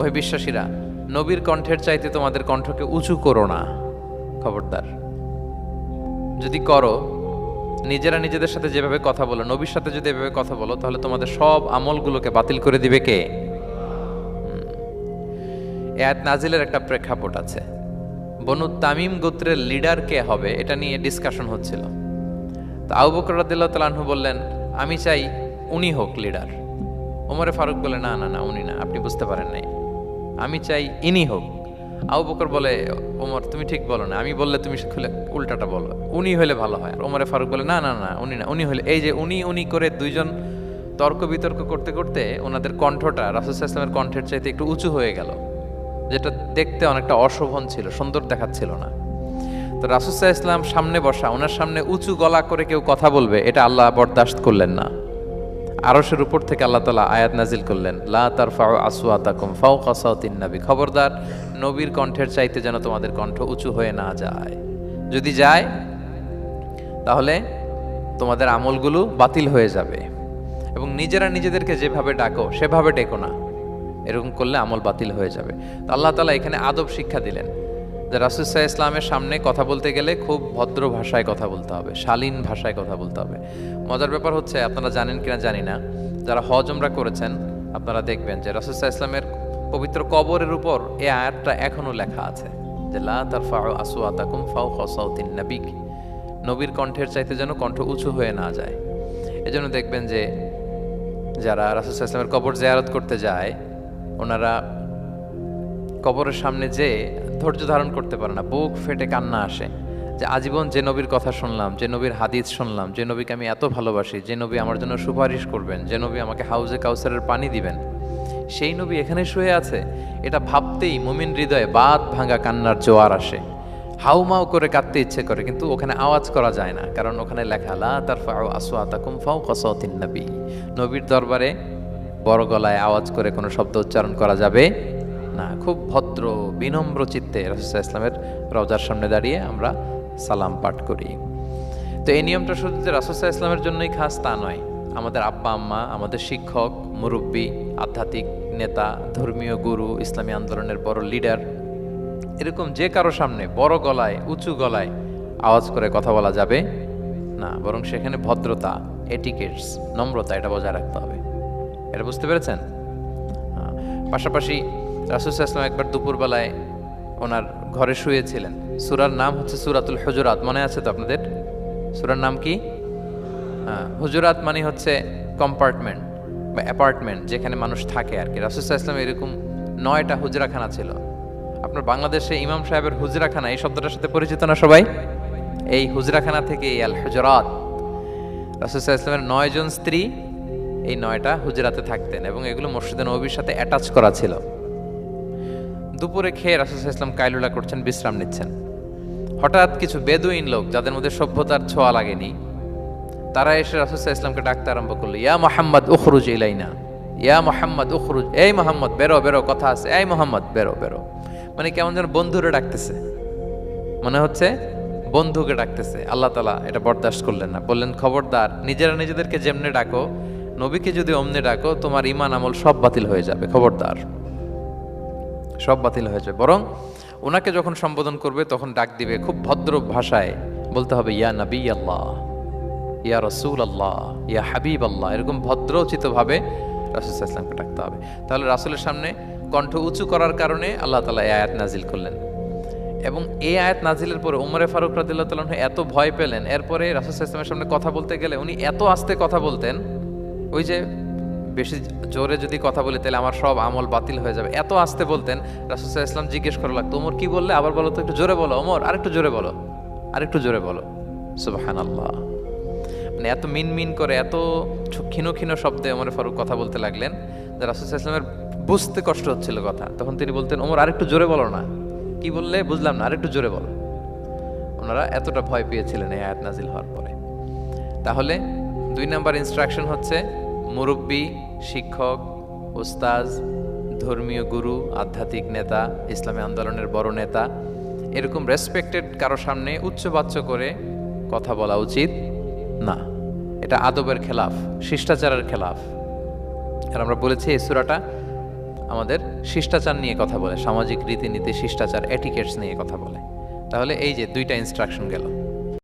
ওহে বিশ্বাসীরা, নবীর কণ্ঠের চাইতে তোমাদের কণ্ঠকে উঁচু করো না, খবরদার। যদি করো, নিজেরা নিজেদের সাথে যেভাবে কথা বলো, নবীর সাথে যদি এভাবে কথা বলো, তাহলে তোমাদের সব আমলগুলোকে বাতিল করে দিবে কে? এই আয়াত নাজিলের একটা প্রেক্ষাপট আছে। বনু তামিম গোত্রের লিডার কে হবে এটা নিয়ে ডিসকাশন হচ্ছিল। তো আবু বকর রাদিয়াল্লাহু তাআলা আনহু বললেন, আমি চাই উনি হোক লিডার। ওমরে ফারুক বলে, না না না, উনি না, আপনি বুঝতে পারেন নাই, আমি চাই ইনি হোক। আবু বকর বলে, ওমর তুমি ঠিক বলো না, আমি বললে তুমি খুলে উল্টাটা বলো, উনি হলে ভালো হয়। আর ওমরে ফারুক বলে, না না না, উনি না, উনি হলে। এই যে উনি উনি করে দুইজন তর্ক বিতর্ক করতে করতে ওনাদের কণ্ঠটা রাসূল সাল্লাল্লাহু আলাইহি ওয়াসাল্লামের কণ্ঠের চাইতে একটু উঁচু হয়ে গেল, যেটা দেখতে অনেকটা অশোভন ছিল, সুন্দর দেখাচ্ছিল না। তো রাসূল সাল্লাল্লাহু আলাইহি ওয়াসাল্লাম সামনে বসা, ওনার সামনে উঁচু গলা করে কেউ কথা বলবে, এটা আল্লাহ বরদাশত করলেন না। আরশের উপর থেকে আল্লাহ তাআলা আয়াত নাজিল করলেন, লা তারফাউ আসওয়াতাকুম ফাওকা সাওতিন নবী, খবরদার নবীর কণ্ঠের চাইতে যেন তোমাদের কণ্ঠ উঁচু হয়ে না যায়। যদি যায় তাহলে তোমাদের আমলগুলো বাতিল হয়ে যাবে। এবং নিজেরা নিজেদেরকে যেভাবে ডাকো সেভাবে ডেকো না, এরকম করলে আমল বাতিল হয়ে যাবে। তো আল্লাহ তাআলা এখানে আদব শিক্ষা দিলেন যে রাসূল সাল্লাল্লাহু আলাইহি ওয়াসাল্লামের সামনে কথা বলতে গেলে খুব ভদ্র ভাষায় কথা বলতে হবে, শালীন ভাষায় কথা বলতে হবে। মজার ব্যাপার হচ্ছে, আপনারা জানেন কিনা জানি না, যারা হজ উমরা করেছেন আপনারা দেখবেন যে রাসূল সাল্লাল্লাহু আলাইহি ওয়াসাল্লামের পবিত্র কবরের উপর এই আয়াতটা এখনো লেখা আছে যে লা তারফাউ আসওয়াতাকুম ফাওকা সাওতিন নবী, নবীর কণ্ঠের চাইতে যেন কণ্ঠ উঁচু হয়ে না যায়। এজন্য দেখবেন যে যারা রাসূল সাল্লাল্লাহু আলাইহি ওয়াসাল্লামের কবর জিয়ারত করতে যায়, ওনারা কবরের সামনে যে ধৈর্য ধারণ করতে পারে না, বুক ফেটে কান্না আসে যে আজীবন যে নবীর কথা শুনলাম, যে নবীর হাদিস শুনলাম, যে নবীকে আমি এত ভালোবাসি, যে নবী আমার জন্য সুপারিশ করবেন, যে নবী আমাকে হাউজে কাউসারের পানি দিবেন, সেই নবী এখানে শুয়ে আছে। এটা ভাবতেই মুমিন হৃদয়ে বাঁধ ভাঙা কান্নার জোয়ার আসে, হাউমাউ করে কাঁদতে ইচ্ছে করে, কিন্তু ওখানে আওয়াজ করা যায় না, কারণ ওখানে লেখা লা তারফাউ আসওয়াতাকুম ফাওকা সাওতিন নবী, নবীর দরবারে বড় গলায় আওয়াজ করে কোনো শব্দ উচ্চারণ করা যাবে না। খুব ভদ্র বিনম্র চিত্তে রাসূল সাল্লাল্লাহু আলাইহি ওয়াসাল্লামের রওজার সামনে দাঁড়িয়ে আমরা সালাম পাঠ করি। তো এই নিয়মটা শুধু যে রাসূল সাল্লাল্লাহু আলাইহি ওয়াসাল্লামের জন্যই খাস তা নয়, আমাদের আব্বা আম্মা, আমাদের শিক্ষক, মুরব্বী, আধ্যাত্মিক নেতা, ধর্মীয় গুরু, ইসলামী আন্দোলনের বড় লিডার, এরকম যে কারো সামনে বড় গলায় উঁচু গলায় আওয়াজ করে কথা বলা যাবে না, বরং সেখানে ভদ্রতা, এটিকেটস, নম্রতা, এটা বজায় রাখতে হবে। এটা বুঝতে পেরেছেন? পাশাপাশি রাসূল সাল্লাল্লাহু আলাইহি ওয়াসাল্লাম একবার দুপুরবেলায় ওনার ঘরে শুয়েছিলেন। সূরার নাম হচ্ছে সূরাতুল হুজুরাত, মনে আছে তো আপনাদের? সূরার নাম কি? হুজুরাত মানে হচ্ছে কম্পার্টমেন্ট বা অ্যাপার্টমেন্ট, যেখানে মানুষ থাকে আর কি। রাসূল সাল্লাল্লাহু আলাইহি ওয়াসাল্লাম এরকম 9টা হুজরাখানা ছিল। আপনার বাংলাদেশে ইমাম সাহেবের হুজরাখানা এই শব্দটার সাথে পরিচিত না সবাই? এই হুজরাখানা থেকে আল হুজুরাত। রাসূল সাল্লাল্লাহু আলাইহি ওয়াসাল্লামের 9 জন স্ত্রী এই 9টা হুজরাতে থাকতেন এবং এগুলো মসজিদে নববীর সাথে অ্যাটাচ করা ছিল। দুপুরে খেয়ে রাসূল সাল্লাল্লাহু আলাইহি ওয়াসাল্লাম কাইলুলা করছেন, বিশ্রাম নিচ্ছেন। হঠাৎ কিছু বেদুইন লোক, যাদের মধ্যে সভ্যতার ছোঁয়া লাগেনি, তারা এসে রাসূল সাল্লাল্লাহু আলাইহি ওয়াসাল্লামকে ডাকতে আরম্ভ করলো, ইয়া মুহাম্মদ উখরুজ ইলাইনা, ইয়া মুহাম্মদ উখরুজ, এই মুহাম্মদ বেরো বেরো, কথা আছে, এই মুহাম্মদ বেরো বেরো। মানে কেমন যেন বন্ধুরে ডাকতেছে, মনে হচ্ছে বন্ধুকে ডাকতেছে। আল্লাহ তাআলা এটা বরদাস্ত করলেন না, বললেন খবরদার, নিজেরা নিজেদেরকে যেমনে ডাকো, নবীকে যদি অমনে ডাকো, তোমার ঈমান আমল সব বাতিল হয়ে যাবে, খবরদার, সব বাতিল হয়ে যাবে। বরং ওনাকে যখন সম্বোধন করবে তখন ডাক দিবে খুব ভদ্র ভাষায়, বলতে হবে ইয়া নবী আল্লাহ, ইয়া রাসূল আল্লাহ, ইয়া হাবিব আল্লাহ, এরকম ভদ্রোচিত ভাবে রাসূল সাল্লাল্লাহু আলাইহি ওয়াসাল্লামকে ডাকতে হবে। তাহলে রাসূলের সামনে কণ্ঠ উঁচু করার কারণে আল্লাহ তাআলা এই আয়াত নাজিল করলেন। এবং এই আয়াত নাজিলের পরে উমরে ফারুক রাদিয়াল্লাহু তাআলা এত ভয় পেলেন, এরপরে রাসূল সাল্লাল্লাহু আলাইহি ওয়াসাল্লামের সামনে কথা বলতে গেলে উনি এত আস্তে কথা বলতেন, ওই যে বেশি জোরে যদি কথা বলি তাহলে আমার সব আমল বাতিল হয়ে যাবে, এত আস্তে বলতেন। রাসূল সাল্লাল্লাহু আলাইহি ওয়াসাল্লাম জিজ্ঞেস করা লাগতো, ওমর কি বললে, আবার বলো তো, একটু জোরে বলো ওমর, আরেকটু জোরে বলো, আরেকটু জোরে বলো। সুবহানাল্লাহ। মানে এত মিন মিন করে, এত ক্ষীণ ক্ষীণ শব্দে ওমরে ফারুক কথা বলতে লাগলেন যে রাসূল সাল্লাল্লাহু আলাইহি ওয়াসাল্লামের বুঝতে কষ্ট হচ্ছিল কথা। তখন তিনি বলতেন, ওমর আরেকটু জোরে বলো না, কি বললে বুঝলাম না, আরেকটু জোরে বলো। ওনারা এতটা ভয় পেয়েছিলেন এই আয়াত নাজিল হওয়ার পরে। তাহলে 2 নাম্বার ইনস্ট্রাকশন হচ্ছে, মুরব্বী, শিক্ষক, উস্তাজ, ধর্মীয় গুরু, আধ্যাত্মিক নেতা, ইসলামী আন্দোলনের বড় নেতা, এরকম রেসপেক্টেড কারো সামনে উচ্চবাচ্য করে কথা বলা উচিত না। এটা আদবের খেলাফ, শিষ্টাচারের খেলাফ। আর আমরা বলেছি এই সূরাটা আমাদের শিষ্টাচার নিয়ে কথা বলে, সামাজিক রীতিনীতি, শিষ্টাচার, এটিকেটস নিয়ে কথা বলে। তাহলে এই যে দুইটা ইনস্ট্রাকশন গেল।